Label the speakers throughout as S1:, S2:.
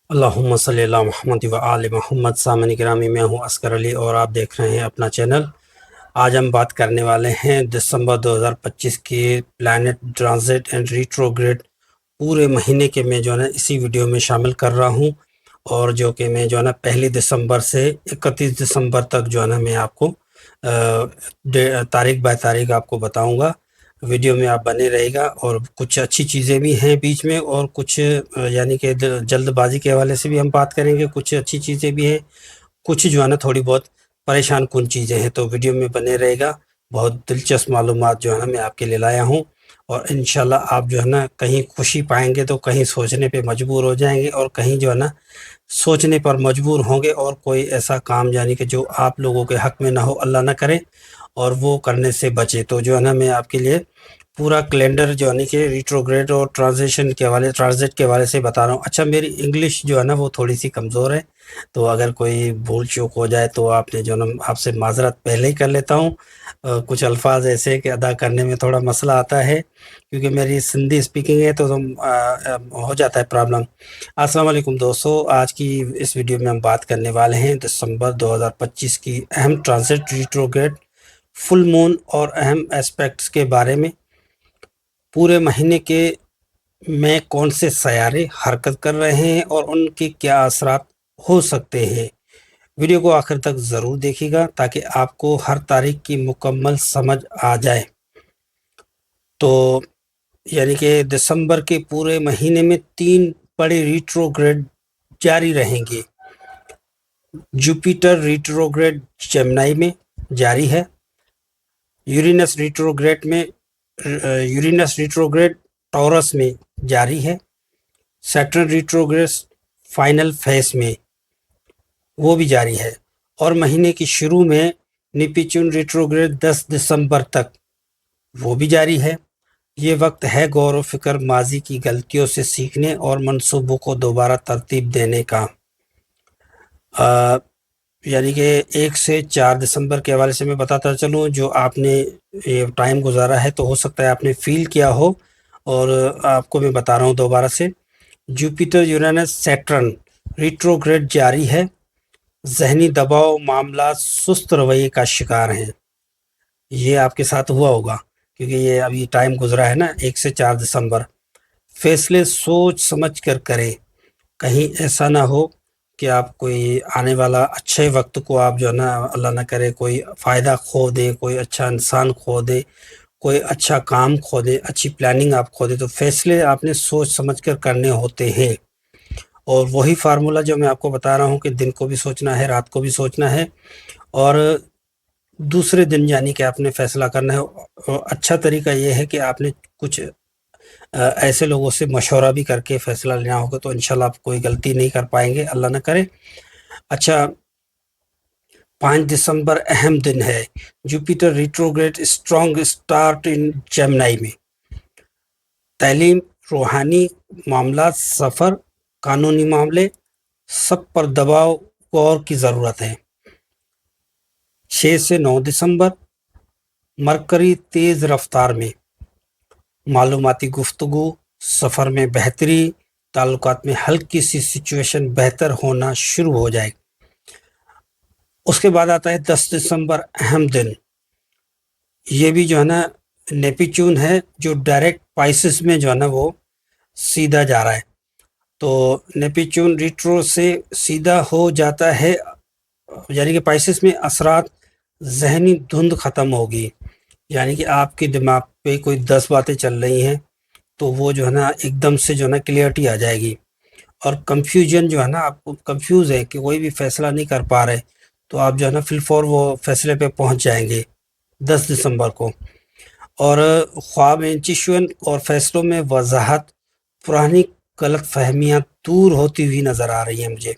S1: اللہم صلی اللہ محمد و آل محمد۔ سامعین گرامی، میں ہوں عسکر علی اور آپ دیکھ رہے ہیں اپنا چینل۔ آج ہم بات کرنے والے ہیں دسمبر 2025 کی پلانٹ ٹرانزٹ اینڈ ریٹروگریڈ پورے مہینے کے میں جو ہے نا اسی ویڈیو میں شامل کر رہا ہوں، اور جو کہ میں جو ہے نا 1 دسمبر سے 31 دسمبر تک جو ہے نا میں آپ کو تاریخ بائی تاریخ آپ کو بتاؤں گا۔ ویڈیو میں آپ بنے رہے گا، اور کچھ اچھی چیزیں بھی ہیں بیچ میں، اور کچھ یعنی کہ جلد بازی کے حوالے سے بھی ہم بات کریں گے۔ کچھ اچھی چیزیں بھی ہیں، کچھ جو ہے نا تھوڑی بہت پریشان کن چیزیں ہیں، تو ویڈیو میں بنے رہے گا۔ بہت دلچسپ معلومات جو ہے نا میں آپ کے لیے لایا ہوں، اور انشاءاللہ آپ جو ہے نا کہیں خوشی پائیں گے تو کہیں سوچنے پہ مجبور ہو جائیں گے، اور کہیں جو ہے نا سوچنے پر مجبور ہوں گے، اور کوئی ایسا کام یعنی کہ جو آپ لوگوں کے حق میں نہ ہو، اللہ نہ کرے، اور وہ کرنے سے بچے۔ تو جو ہے نا میں آپ کے لیے پورا کیلنڈر جو ہے کہ ریٹروگریڈ اور ٹرانزٹ کے حوالے سے بتا رہا ہوں۔ اچھا، میری انگلش جو ہے نا وہ تھوڑی سی کمزور ہے، تو اگر کوئی بھول چوک ہو جائے تو آپ نے جو ہے نا آپ سے معذرت پہلے ہی کر لیتا ہوں۔ کچھ الفاظ ایسے کہ ادا کرنے میں تھوڑا مسئلہ آتا ہے، کیونکہ میری سندھی اسپیکنگ ہے، تو ہو جاتا ہے پرابلم۔ السلام علیکم دوستو، آج کی اس ویڈیو میں ہم بات کرنے والے ہیں دسمبر 2025 کی اہم ٹرانزٹ ریٹروگریڈ فل مون اور اہم اسپیکٹس کے بارے میں۔ پورے مہینے کے میں کون سے سیارے حرکت کر رہے ہیں اور ان کے کیا اثرات ہو سکتے ہیں۔ ویڈیو کو آخر تک ضرور دیکھیے گا تاکہ آپ کو ہر تاریخ کی مکمل سمجھ آ جائے۔ تو یعنی کہ دسمبر کے پورے مہینے میں 3 بڑے ریٹروگریڈ جاری رہیں گے۔ جوپیٹر ریٹروگریڈ جیمنائی میں جاری ہے، یورینس ریٹروگریڈ ٹورس میں جاری ہے، سیٹرن ریٹروگریڈ فائنل فیز میں وہ بھی جاری ہے، اور مہینے کی شروع میں نیپچون ریٹروگریڈ 10 دسمبر تک وہ بھی جاری ہے۔ یہ وقت ہے غور و فکر، ماضی کی غلطیوں سے سیکھنے اور منصوبوں کو دوبارہ ترتیب دینے کا۔ یعنی کہ 1 سے 4 دسمبر کے حوالے سے میں بتاتا چلوں، جو آپ نے یہ ٹائم گزارا ہے تو ہو سکتا ہے آپ نے فیل کیا ہو، اور آپ کو میں بتا رہا ہوں دوبارہ سے۔ جوپیٹر یورینس سیٹرن ریٹروگریڈ جاری ہے، ذہنی دباؤ، معاملات سست رویے کا شکار ہیں۔ یہ آپ کے ساتھ ہوا ہوگا، کیونکہ یہ ابھی ٹائم گزرا ہے نا 1 سے 4 دسمبر۔ فیصلے سوچ سمجھ کر کریں، کہیں ایسا نہ ہو کہ آپ کوئی آنے والا اچھے وقت کو آپ جو ہے نا اللہ نہ کرے کوئی فائدہ کھو دیں، کوئی اچھا انسان کھو دے، کوئی اچھا کام کھو دے، اچھی پلاننگ آپ کھو دے۔ تو فیصلے آپ نے سوچ سمجھ کر کرنے ہوتے ہیں، اور وہی فارمولا جو میں آپ کو بتا رہا ہوں کہ دن کو بھی سوچنا ہے، رات کو بھی سوچنا ہے، اور دوسرے دن یعنی کہ آپ نے فیصلہ کرنا ہے۔ اچھا طریقہ یہ ہے کہ آپ نے کچھ ایسے لوگوں سے مشورہ بھی کر کے فیصلہ لینا ہوگا، تو انشاءاللہ آپ کوئی غلطی نہیں کر پائیں گے، اللہ نہ کرے۔ اچھا، 5 دسمبر اہم دن ہے، جوپیٹر ریٹروگریڈ اسٹرانگ اسٹارٹ ان جیمنائی میں۔ تعلیم، روحانی معاملات، سفر، قانونی معاملے، سب پر دباؤ غور کی ضرورت ہے۔ 6 سے 9 دسمبر مرکری تیز رفتار میں، معلوماتی گفتگو، سفر میں بہتری، تعلقات میں ہلکی سی سچویشن بہتر ہونا شروع ہو جائے۔ اس کے بعد آتا ہے 10 دسمبر اہم دن، یہ بھی جو ہے نا نیپچون ہے، جو ڈائریکٹ پائسس میں جو ہے نا وہ سیدھا جا رہا ہے۔ تو نیپچون ریٹرو سے سیدھا ہو جاتا ہے، یعنی کہ پائسس میں اثرات، ذہنی دھند ختم ہوگی، یعنی کہ آپ کے دماغ پہ کوئی 10 باتیں چل رہی ہیں تو وہ جو ہے نا ایک دم سے جو ہے نا کلیئرٹی آ جائے گی، اور کنفیوژن جو ہے نا آپ کو کنفیوز ہے کہ کوئی بھی فیصلہ نہیں کر پا رہے، تو آپ جو ہے نا فی الفور وہ فیصلے پہ پہنچ جائیں گے 10 دسمبر کو۔ اور خواب، انچیشن اور فیصلوں میں وضاحت، پرانی غلط فہمیاں دور ہوتی ہوئی نظر آ رہی ہیں مجھے۔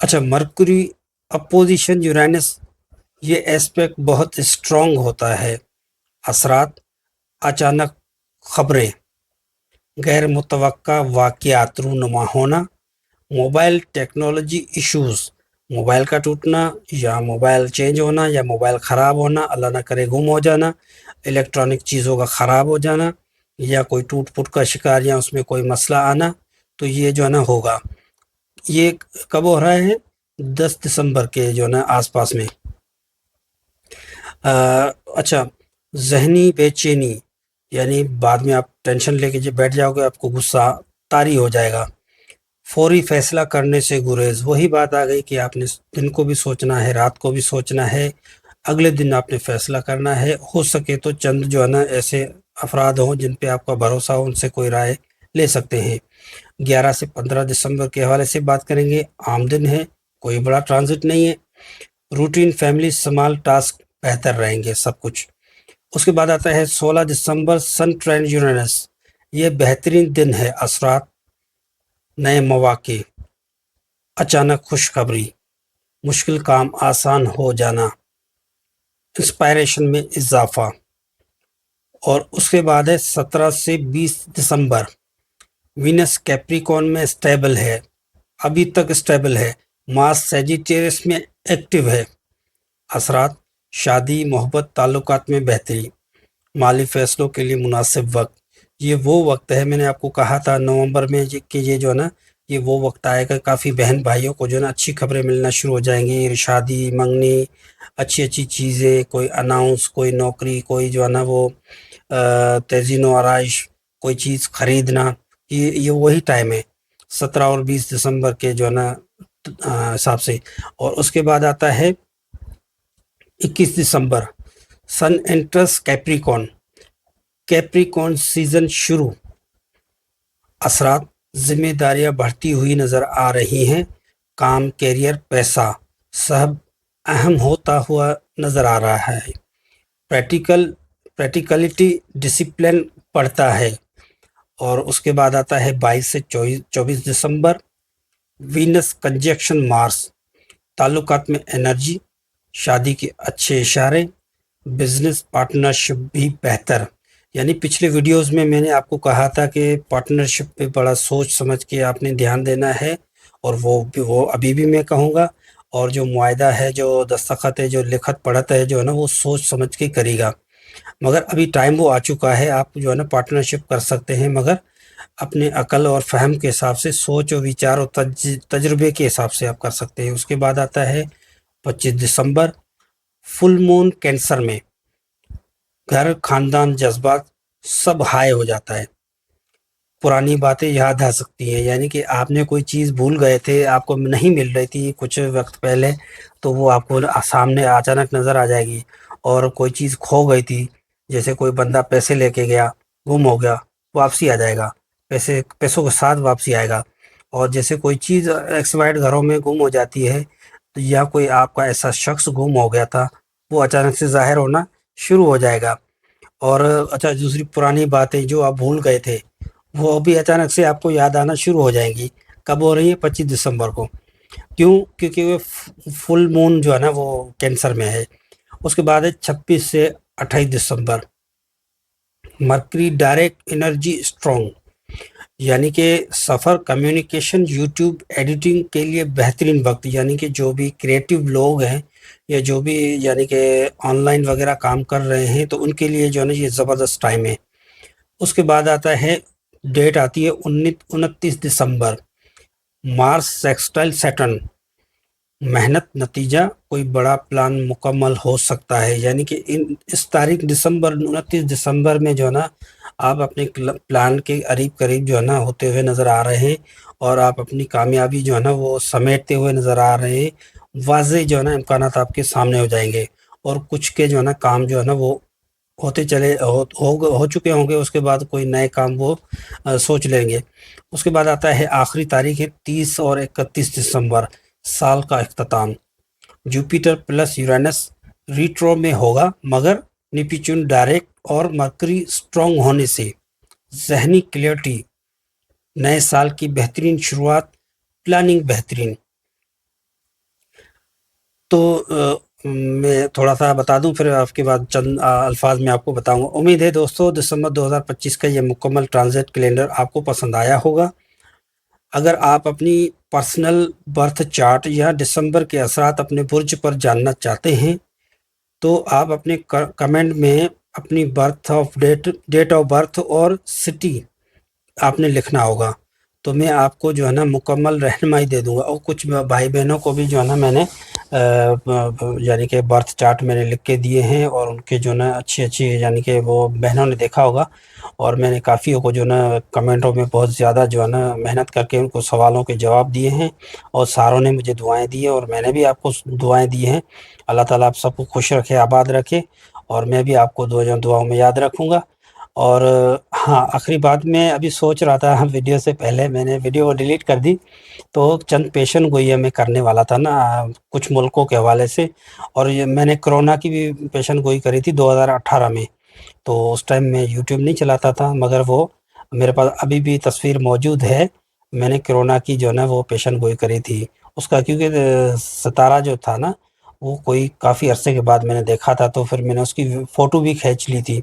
S1: اچھا، مرکری اپوزیشن یورینس، یہ ایسپیکٹ بہت اسٹرانگ ہوتا ہے۔ اثرات، اچانک خبریں، غیر متوقع واقعات رونما ہونا، موبائل ٹیکنالوجی ایشوز، موبائل کا ٹوٹنا، یا موبائل چینج ہونا، یا موبائل خراب ہونا، اللہ نہ کرے گم ہو جانا، الیکٹرانک چیزوں کا خراب ہو جانا، یا کوئی ٹوٹ پھوٹ کا شکار، یا اس میں کوئی مسئلہ آنا، تو یہ جو ہے نا ہوگا۔ یہ کب ہو رہا ہے؟ 10 دسمبر کے جو ہے نا آس پاس میں۔ اچھا، ذہنی بے چینی، یعنی بعد میں آپ ٹینشن لے کے جب بیٹھ جاؤ گے آپ کو غصہ طاری ہو جائے گا۔ فوری فیصلہ کرنے سے گریز، وہی بات آ گئی کہ آپ نے دن کو بھی سوچنا ہے، رات کو بھی سوچنا ہے، اگلے دن آپ نے فیصلہ کرنا ہے۔ ہو سکے تو چند جو ہے نا ایسے افراد ہوں جن پہ آپ کا بھروسہ ہو، ان سے کوئی رائے لے سکتے ہیں۔ 11 سے 15 دسمبر کے حوالے سے بات کریں گے۔ عام دن ہے، کوئی بڑا ٹرانزٹ نہیں ہے۔ روٹین، فیملی، سمال ٹاسک بہتر رہیں گے سب کچھ۔ اس کے بعد آتا ہے 16 دسمبر، سن ٹرینڈ یورینس، یہ بہترین دن ہے۔ اثرات، نئے مواقع، اچانک خوشخبری، مشکل کام آسان ہو جانا، انسپائریشن میں اضافہ۔ اور اس کے بعد ہے 17 سے 20 دسمبر، وینس کیپریکون میں اسٹیبل ہے، ابھی تک اسٹیبل ہے۔ مارس سیجیٹیرس میں ایکٹیو ہے۔ اثرات، شادی، محبت، تعلقات میں بہتری، مالی فیصلوں کے لیے مناسب وقت۔ یہ وہ وقت ہے، میں نے آپ کو کہا تھا نومبر میں کہ یہ جو ہے نا یہ وہ وقت آئے گا، کافی بہن بھائیوں کو جو ہے نا اچھی خبریں ملنا شروع ہو جائیں گی، شادی، منگنی، اچھی اچھی چیزیں، کوئی اناؤنس، کوئی نوکری، کوئی جو ہے نا وہ تزئین و آرائش، کوئی چیز خریدنا، یہ وہی ٹائم ہے 17 اور 20 دسمبر کے جو ہے نا حساب سے۔ اور اس کے بعد آتا ہے 21 دسمبر، سن انٹرس کیپریکون، کیپریکون سیزن شروع۔ اثرات، ذمہ داریاں بڑھتی ہوئی نظر آ رہی ہیں، کام، کیریئر، پیسہ سب اہم ہوتا ہوا نظر آ رہا ہے۔ پریکٹیکلٹی، ڈسپلن بڑھتا ہے۔ اور اس کے بعد آتا ہے 22 سے 24 دسمبر، وینس کنجیکشن مارس، تعلقات میں انرجی، شادی کے اچھے اشارے، بزنس پارٹنرشپ بھی بہتر۔ یعنی پچھلے ویڈیوز میں نے آپ کو کہا تھا کہ پارٹنرشپ پہ بڑا سوچ سمجھ کے آپ نے دھیان دینا ہے، اور وہ ابھی بھی میں کہوں گا۔ اور جو معاہدہ ہے، جو دستخط ہے، جو لکھت پڑھت ہے جو ہے نا وہ سوچ سمجھ کے کرے گا۔ مگر ابھی ٹائم وہ آ چکا ہے، آپ جو ہے نا پارٹنرشپ کر سکتے ہیں، مگر اپنے عقل اور فہم کے حساب سے، سوچ و وچار اور تجربے کے حساب سے آپ کر سکتے ہیں۔ اس کے بعد آتا ہے 25 دسمبر، فل مون کینسر میں، گھر، خاندان، جذبات سب ہائے ہو جاتا ہے، پرانی باتیں یاد آ سکتی ہیں۔ یعنی کہ آپ نے کوئی چیز بھول گئے تھے، آپ کو نہیں مل رہی تھی کچھ وقت پہلے، تو وہ آپ کو سامنے اچانک نظر آ جائے گی۔ اور کوئی چیز کھو گئی تھی، جیسے کوئی بندہ پیسے لے کے گیا، گم ہو گیا، واپسی آ جائے گا، پیسوں کے ساتھ واپسی آئے گا۔ اور جیسے کوئی چیز ایکس وائڈ گھروں میں گم ہو جاتی ہے، تو یا کوئی آپ کا ایسا شخص گم ہو گیا تھا، وہ اچانک سے ظاہر ہونا شروع ہو جائے گا۔ اور اچھا، دوسری پرانی باتیں جو آپ بھول گئے تھے وہ بھی اچانک سے آپ کو یاد آنا شروع ہو جائیں گی۔ کب ہو رہی ہے؟ 25 دسمبر کو۔ کیونکہ وہ فل مون جو ہے نا وہ کینسر میں ہے۔ اس کے بعد ہے 26 سے 28 دسمبر، مرکری ڈائریکٹ انرجی اسٹرانگ، یعنی کہ سفر، کمیونیکیشن، یوٹیوب ایڈیٹنگ کے لیے بہترین وقت۔ یعنی کہ جو بھی کریٹیو لوگ ہیں یا جو بھی یعنی کہ آن لائن وغیرہ کام کر رہے ہیں، تو ان کے لیے جو ہے نا یہ زبردست ٹائم ہے۔ اس کے بعد آتا ہے ڈیٹ آتی ہے 29 دسمبر، مارس سیکسٹائل سیٹرن، محنت، نتیجہ، کوئی بڑا پلان مکمل ہو سکتا ہے۔ یعنی کہ اس تاریخ 29 دسمبر میں جو ہے نا آپ اپنے پلان کے قریب جو ہے نا ہوتے ہوئے نظر آ رہے ہیں، اور آپ اپنی کامیابی جو ہے نا وہ سمیٹتے ہوئے نظر آ رہے ہیں۔ واضح جو ہے نا امکانات آپ کے سامنے ہو جائیں گے، اور کچھ کے جو ہے نا کام جو ہے نا وہ ہوتے چلے ہو چکے ہوں گے، اس کے بعد کوئی نئے کام وہ سوچ لیں گے۔ اس کے بعد آتا ہے آخری تاریخ ہے 30 اور 31 دسمبر، سال کا اختتام، جوپیٹر پلس یورینس ریٹرو میں ہوگا، مگر نیپچون ڈائریکٹ اور مرکری اسٹرانگ ہونے سے ذہنی کلیئرٹی، نئے سال کی بہترین شروعات، پلاننگ بہترین۔ تو میں تھوڑا سا بتا دوں، پھر آپ کے بعد چند الفاظ میں آپ کو بتاؤں گا۔ امید ہے دوستو دسمبر 2025 کا یہ مکمل ٹرانزٹ کیلنڈر آپ کو پسند آیا ہوگا۔ اگر آپ اپنی پرسنل برتھ چارٹ یا دسمبر کے اثرات اپنے برج پر جاننا چاہتے ہیں، تو آپ اپنے کمنٹ میں اپنی ڈیٹ آف برتھ اور سٹی آپ نے لکھنا ہوگا۔ تو میں آپ کو جو ہے نا مکمل رہنمائی دے دوں گا، اور کچھ بھائی بہنوں کو بھی جو ہے نا میں نے یعنی کہ برتھ چارٹ میں نے لکھ کے دیے ہیں، اور ان کے جو ہے نا اچھی اچھی یعنی کہ وہ بہنوں نے دیکھا ہوگا، اور میں نے کافیوں کو جو ہے نا کمنٹوں میں بہت زیادہ جو ہے نا محنت کر کے ان کو سوالوں کے جواب دیے ہیں، اور ساروں نے مجھے دعائیں دی ہیں، اور میں نے بھی آپ کو دعائیں دی ہیں۔ اللہ تعالیٰ آپ سب کو خوش رکھے، آباد رکھے، اور میں بھی آپ کو دعاؤں میں یاد رکھوں گا۔ اور ہاں، آخری بات میں ابھی سوچ رہا تھا ویڈیو سے پہلے میں نے ویڈیو ڈیلیٹ کر دی، تو چند پیشن گوئیاں میں کرنے والا تھا نا کچھ ملکوں کے حوالے سے، اور یہ میں نے کرونا کی بھی پیشن گوئی کری تھی 2018 میں، تو اس ٹائم میں یوٹیوب نہیں چلاتا تھا، مگر وہ میرے پاس ابھی بھی تصویر موجود ہے۔ میں نے کرونا کی جو ہے نا وہ پیشن گوئی کری تھی اس کا، کیونکہ ستارہ جو تھا نا وہ کوئی کافی عرصے کے بعد میں نے دیکھا تھا، تو پھر میں نے اس کی فوٹو بھی کھینچ لی تھی،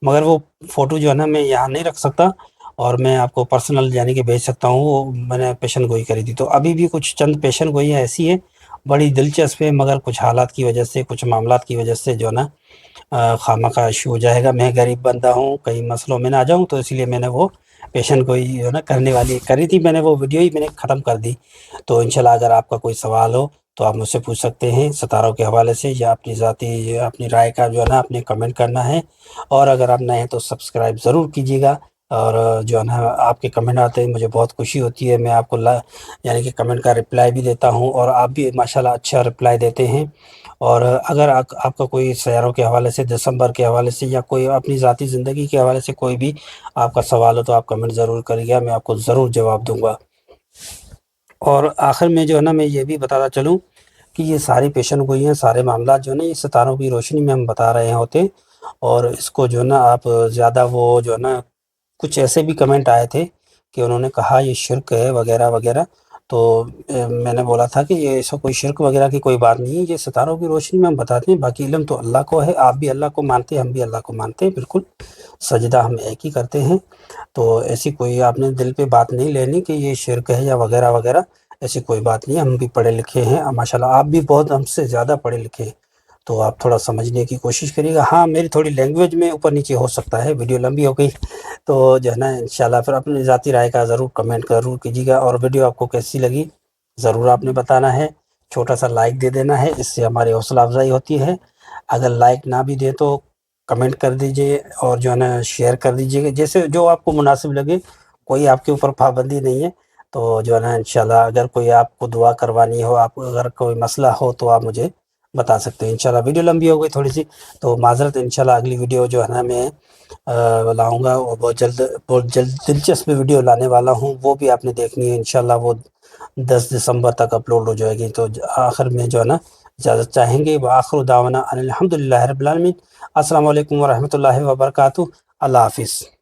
S1: مگر وہ فوٹو جو ہے نا میں یہاں نہیں رکھ سکتا، اور میں آپ کو پرسنل یعنی کہ بھیج سکتا ہوں، وہ میں نے پیشن گوئی کری تھی۔ تو ابھی بھی کچھ چند پیشن گوئیاں ایسی ہیں بڑی دلچسپ ہے، مگر کچھ حالات کی وجہ سے، کچھ معاملات کی وجہ سے جو ہے نا خواہ ایشو ہو جائے گا، میں غریب بندہ ہوں، کئی مسئلوں میں نہ آ جاؤں، تو اس لیے میں نے وہ پیشن گوئی جو ہے نا کرنے والی کری تھی، میں نے وہ ویڈیو ہی میں نے ختم کر دی۔ تو انشاءاللہ اگر آپ کا کوئی سوال ہو تو آپ مجھ سے پوچھ سکتے ہیں ستاروں کے حوالے سے، یا اپنی ذاتی اپنی رائے کا جو ہے نا اپنے کمنٹ کرنا ہے، اور اگر آپ نئے ہیں تو سبسکرائب ضرور کیجیے گا، اور جو ہے نا آپ کے کمنٹ آتے ہیں مجھے بہت خوشی ہوتی ہے، میں آپ کو یعنی کہ کمنٹ کا رپلائی بھی دیتا ہوں، اور آپ بھی ماشاءاللہ اچھا رپلائی دیتے ہیں۔ اور اگر آپ کا کوئی سیاروں کے حوالے سے، دسمبر کے حوالے سے، یا کوئی اپنی ذاتی زندگی کے حوالے سے کوئی بھی آپ کا سوال ہو تو آپ کمنٹ ضرور کریے گا، میں آپ کو ضرور جواب دوں گا۔ اور آخر میں جو ہے نا میں یہ بھی بتاتا چلوں کہ یہ ساری پیشن گوئیاں، سارے معاملات جو ہے نا یہ ستاروں کی روشنی میں ہم بتا رہے ہوتے، اور اس کو جو ہے نا آپ زیادہ وہ جو ہے نا کچھ ایسے بھی کمنٹ آئے تھے کہ انہوں نے کہا یہ شرک ہے وغیرہ وغیرہ، تو میں نے بولا تھا کہ یہ ایسا کوئی شرک وغیرہ کی کوئی بات نہیں ہے، یہ ستاروں کی روشنی میں ہم بتاتے ہیں، باقی علم تو اللہ کو ہے، آپ بھی اللہ کو مانتے ہیں، ہم بھی اللہ کو مانتے ہیں، بالکل سجدہ ہم ایک ہی کرتے ہیں۔ تو ایسی کوئی آپ نے دل پہ بات نہیں لینی کہ یہ شرک ہے یا وغیرہ وغیرہ، ایسی کوئی بات نہیں ہے، ہم بھی پڑھے لکھے ہیں ماشاءاللہ، آپ بھی بہت ہم سے زیادہ پڑھے لکھے ہیں، تو آپ تھوڑا سمجھنے کی کوشش کریے گا۔ ہاں، میری تھوڑی لینگویج میں اوپر نیچے ہو سکتا ہے، ویڈیو لمبی ہو گئی تو جو ہے نا انشاءاللہ پھر اپنی ذاتی رائے کا ضرور کمنٹ ضرور کیجیے گا، اور ویڈیو آپ کو کیسی لگی ضرور آپ نے بتانا ہے، چھوٹا سا لائک دے دینا ہے، اس سے ہماری حوصلہ افزائی ہوتی ہے۔ اگر لائک نہ بھی دے تو کمنٹ کر دیجئے، اور جو ہے نا شیئر کر دیجئے گا، جیسے جو آپ کو مناسب لگے، کوئی آپ کے اوپر پابندی نہیں ہے۔ تو جو ہے نا انشاءاللہ اگر کوئی آپ کو دعا کروانی ہو، آپ اگر کوئی مسئلہ ہو تو آپ مجھے بتا سکتے ہیں۔ انشاءاللہ ویڈیو لمبی ہو گئی تھوڑی سی تو معذرت، انشاءاللہ اگلی ویڈیو جو ہے نا میں لاؤں گا، وہ بہت جلد دلچسپ ویڈیو لانے والا ہوں، وہ بھی آپ نے دیکھنی ہے انشاءاللہ، وہ 10 دسمبر تک اپلوڈ ہو جائے گی۔ تو آخر میں جو ہے نا اجازت چاہیں گے، وآخر دعوانا ان الحمدللہ رب العالمین۔ السلام علیکم ورحمۃ اللہ وبرکاتہ۔ اللہ حافظ۔